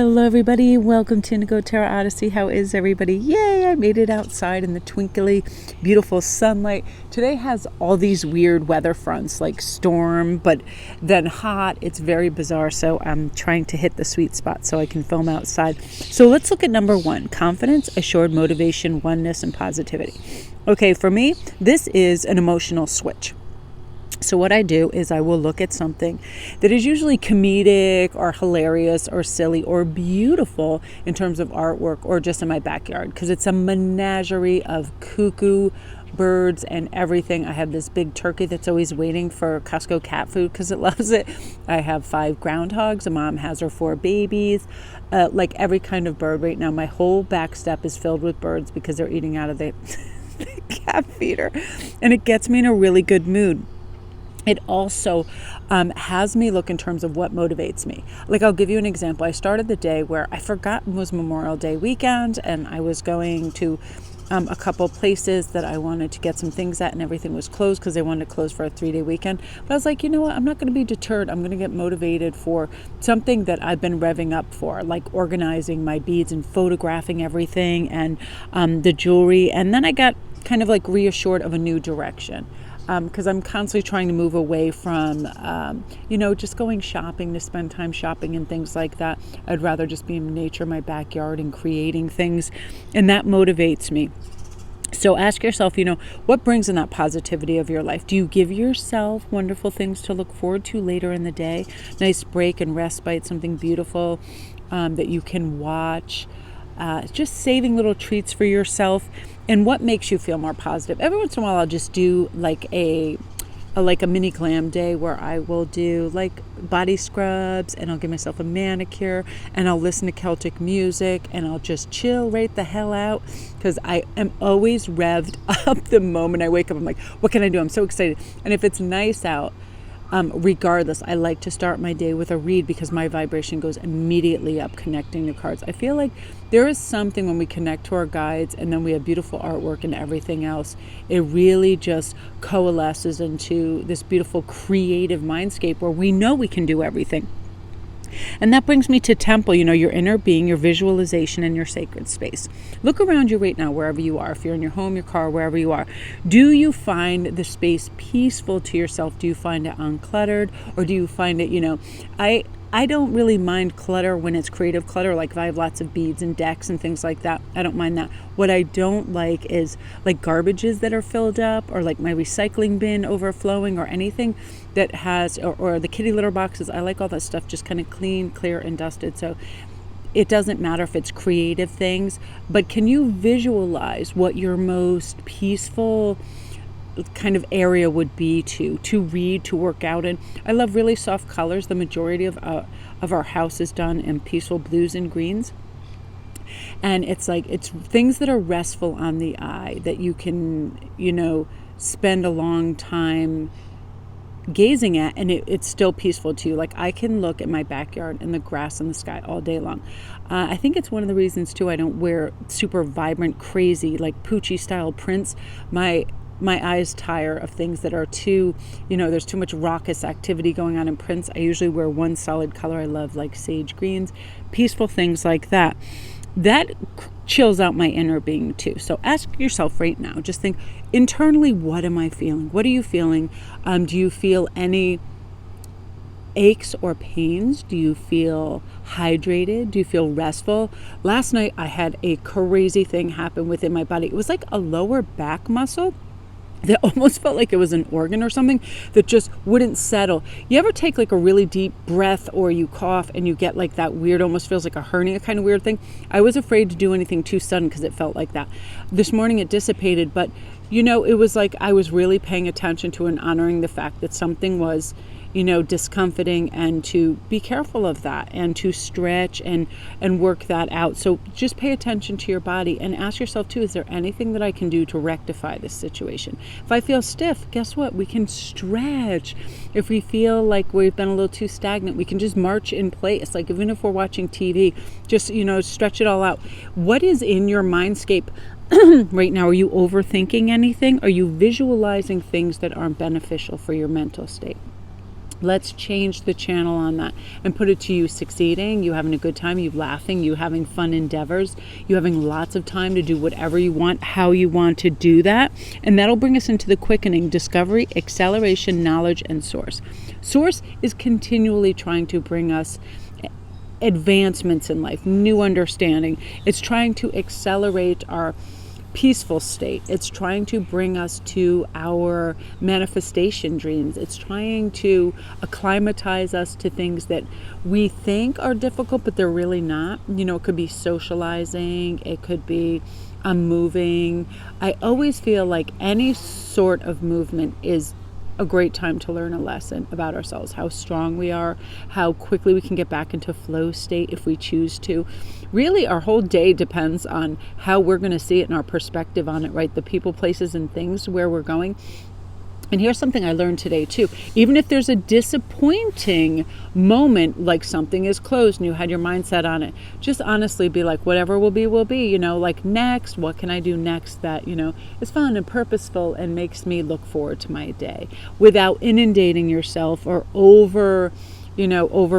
Hello everybody, welcome to Indigo Terra Odyssey. How is everybody? Yay, I made it outside in the twinkly, beautiful sunlight. Today has all these weird weather fronts like storm, but then hot. It's very bizarre, so I'm trying to hit the sweet spot so I can film outside. So let's look at number 1, confidence, assured motivation, oneness, and positivity. Okay, for me, this is an emotional switch. So what I do is I will look at something that is usually comedic or hilarious or silly or beautiful in terms of artwork or just in my backyard, because it's a menagerie of cuckoo birds and everything. I have this big turkey that's always waiting for Costco cat food because it loves it. I have 5 groundhogs. A mom has her 4 babies, like every kind of bird right now. My whole back step is filled with birds because they're eating out of the cat feeder, and it gets me in a really good mood. It also has me look in terms of what motivates me. Like, I'll give you an example. I started the day where I forgot it was Memorial Day weekend, and I was going to a couple places that I wanted to get some things at, and everything was closed because they wanted to close for a 3-day weekend. But I was like, you know what? I'm not going to be deterred. I'm going to get motivated for something that I've been revving up for, like organizing my beads and photographing everything and the jewelry. And then I got kind of like reassured of a new direction. Because I'm constantly trying to move away from, just going shopping to spend time shopping and things like that. I'd rather just be in nature, my backyard, and creating things. And that motivates me. So ask yourself, what brings in that positivity of your life? Do you give yourself wonderful things to look forward to later in the day? Nice break and respite, something beautiful that you can watch. Just saving little treats for yourself. And what makes you feel more positive? Every once in a while, I'll just do like a mini glam day where I will do like body scrubs, and I'll give myself a manicure, and I'll listen to Celtic music, and I'll just chill right the hell out, because I am always revved up the moment I wake up. I'm like, what can I do? I'm so excited. And if it's nice out, regardless, I like to start my day with a read because my vibration goes immediately up connecting to cards. I feel like there is something when we connect to our guides and then we have beautiful artwork and everything else. It really just coalesces into this beautiful creative mindscape where we know we can do everything. And that brings me to temple, your inner being, your visualization, and your sacred space. Look around you right now, wherever you are. If you're in your home, your car, wherever you are, do you find the space peaceful to yourself? Do you find it uncluttered? Or do you find it, I don't really mind clutter when it's creative clutter, like if I have lots of beads and decks and things like that. I don't mind that. What I don't like is like garbages that are filled up, or like my recycling bin overflowing, or anything that has, or the kitty litter boxes. I like all that stuff just kind of clean, clear, and dusted. So it doesn't matter if it's creative things, but can you visualize what your most peaceful kind of area would be to read, to work out in? I love really soft colors. The majority of our house is done in peaceful blues and greens, and it's things that are restful on the eye, that you can spend a long time gazing at, and it's still peaceful to you. Like, I can look at my backyard and the grass and the sky all day long. I think it's one of the reasons too I don't wear super vibrant, crazy, like Poochie style prints. My eyes tire of things that are too, there's too much raucous activity going on in prints. I usually wear one solid color. I love like sage greens, peaceful things like that. That chills out my inner being too. So ask yourself right now, just think internally, what am I feeling? What are you feeling? Do you feel any aches or pains? Do you feel hydrated? Do you feel restful? Last night I had a crazy thing happen within my body. It was like a lower back muscle that almost felt like it was an organ or something that just wouldn't settle. You ever take like a really deep breath, or you cough and you get like that weird, almost feels like a hernia kind of weird thing? I was afraid to do anything too sudden because it felt like that. This morning it dissipated, but it was like I was really paying attention to and honoring the fact that something was discomforting, and to be careful of that, and to stretch and work that out. So just pay attention to your body and ask yourself too, is there anything that I can do to rectify this situation? If I feel stiff, guess what? We can stretch. If we feel like we've been a little too stagnant, we can just march in place. Like, even if we're watching TV, just, stretch it all out. What is in your mindscape right now? Are you overthinking anything? Are you visualizing things that aren't beneficial for your mental state? Let's change the channel on that and put it to you succeeding, you having a good time, you laughing, you having fun endeavors, you having lots of time to do whatever you want, how you want to do that. And that'll bring us into the quickening, discovery, acceleration, knowledge, and source. Source is continually trying to bring us advancements in life, new understanding. It's trying to accelerate our peaceful state. It's trying to bring us to our manifestation dreams. It's trying to acclimatize us to things that we think are difficult, but they're really not. It could be socializing. It could be moving. I always feel like any sort of movement is a great time to learn a lesson about ourselves, how strong we are, how quickly we can get back into flow state if we choose to. Really, our whole day depends on how we're going to see it and our perspective on it, right? The people, places, and things where we're going. And here's something I learned today too. Even if there's a disappointing moment, like something is closed and you had your mindset on it, just honestly be like, whatever will be, like next, what can I do next that, is fun and purposeful and makes me look forward to my day without inundating yourself or over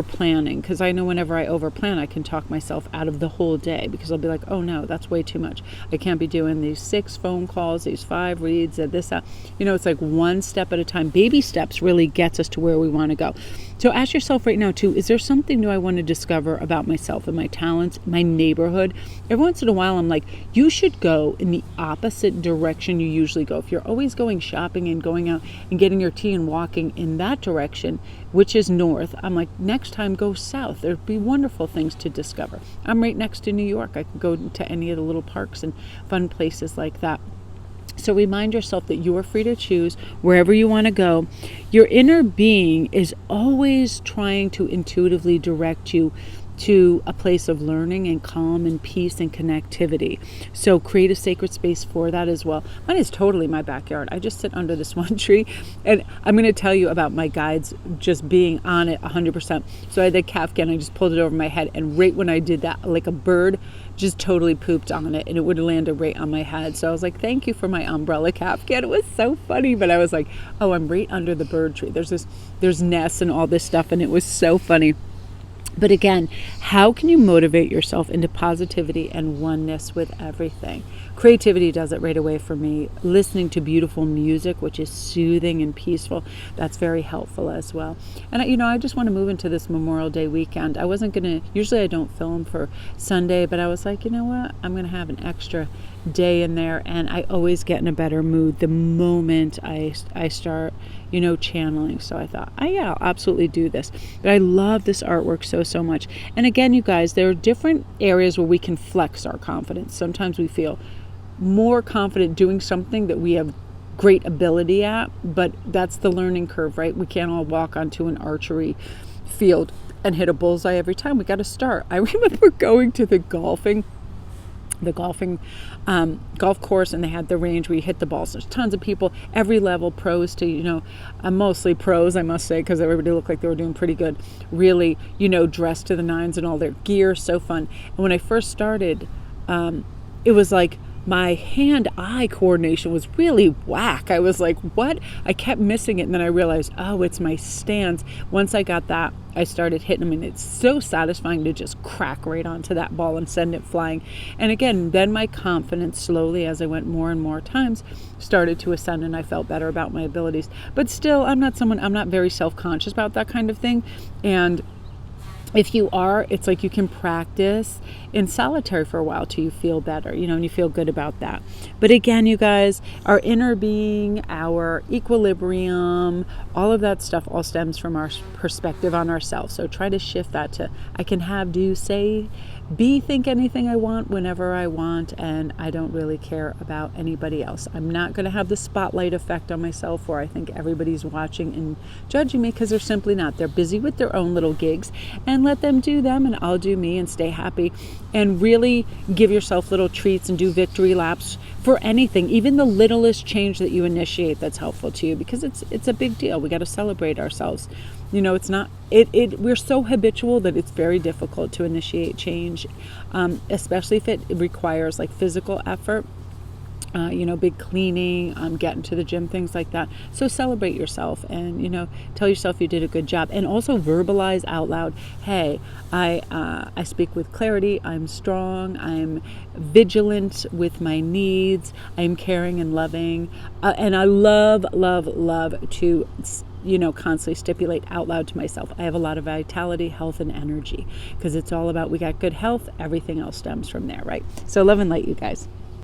planning. Because I know whenever I over plan, I can talk myself out of the whole day because I'll be like, oh no, that's way too much. I can't be doing these 6 phone calls, these 5 reads, this, that. It's like one step at a time. Baby steps really gets us to where we want to go. So ask yourself right now too, is there something new I want to discover about myself and my talents, my neighborhood? Every once in a while, I'm like, you should go in the opposite direction you usually go. If you're always going shopping and going out and getting your tea and walking in that direction, which is north, I'm like, next time go south. There'd be wonderful things to discover. I'm right next to New York. I could go to any of the little parks and fun places like that. So remind yourself that you are free to choose wherever you want to go. Your inner being is always trying to intuitively direct you to a place of learning and calm and peace and connectivity. So create a sacred space for that as well. Mine is totally my backyard. I just sit under this one tree, and I'm going to tell you about my guides just being on it 100%. So I had the Kafka, I just pulled it over my head, and right when I did that, like a bird just totally pooped on it, and it would have landed right on my head. So I was like, thank you for my umbrella, Kafka. It was so funny, but I was like, oh, I'm right under the bird tree. There's nests and all this stuff, and it was so funny. But again, how can you motivate yourself into positivity and oneness with everything? Creativity does it right away for me. Listening to beautiful music, which is soothing and peaceful, that's very helpful as well. And I just want to move into this Memorial Day weekend. I wasn't going to, usually I don't film for Sunday, but I was like, you know what? I'm going to have an extra day in there, and I always get in a better mood the moment I start channeling. So I thought, I'll absolutely do this. But I love this artwork so much. And again, you guys, there are different areas where we can flex our confidence. Sometimes we feel more confident doing something that we have great ability at, but that's the learning curve, right? We can't all walk onto an archery field and hit a bullseye every time. We got to start. I remember going to the golfing golf course, and they had the range where you hit the balls. There's tons of people, every level, pros to, mostly pros, I must say, because everybody looked like they were doing pretty good, really, dressed to the nines and all their gear, so fun. And when I first started, it was like my hand-eye coordination was really whack. I was like, what? I kept missing it, and then I realized, oh, it's my stance. Once I got that, I started hitting them, and it's so satisfying to just crack right onto that ball and send it flying. And again, then my confidence slowly, as I went more and more times, started to ascend, and I felt better about my abilities. But still, I'm not very self-conscious about that kind of thing. And if you are, it's like you can practice in solitary for a while till you feel better, and you feel good about that. But again, you guys, our inner being, our equilibrium, all of that stuff all stems from our perspective on ourselves. So try to shift that to, I can have, do, say, be, think anything I want whenever I want, and I don't really care about anybody else. I'm not going to have the spotlight effect on myself where I think everybody's watching and judging me, because they're simply not. They're busy with their own little gigs, and let them do them and I'll do me, and stay happy. And really give yourself little treats and do victory laps for anything, even the littlest change that you initiate that's helpful to you, because it's a big deal. We got to celebrate ourselves. It's not, we're so habitual that it's very difficult to initiate change, especially if it requires like physical effort. big cleaning, getting to the gym, things like that. So celebrate yourself and, tell yourself you did a good job. And also verbalize out loud, hey, I speak with clarity, I'm strong, I'm vigilant with my needs, I'm caring and loving. And I love, love, love to constantly stipulate out loud to myself, I have a lot of vitality, health, and energy, because it's all about, we got good health, everything else stems from there, right? So love and light, you guys.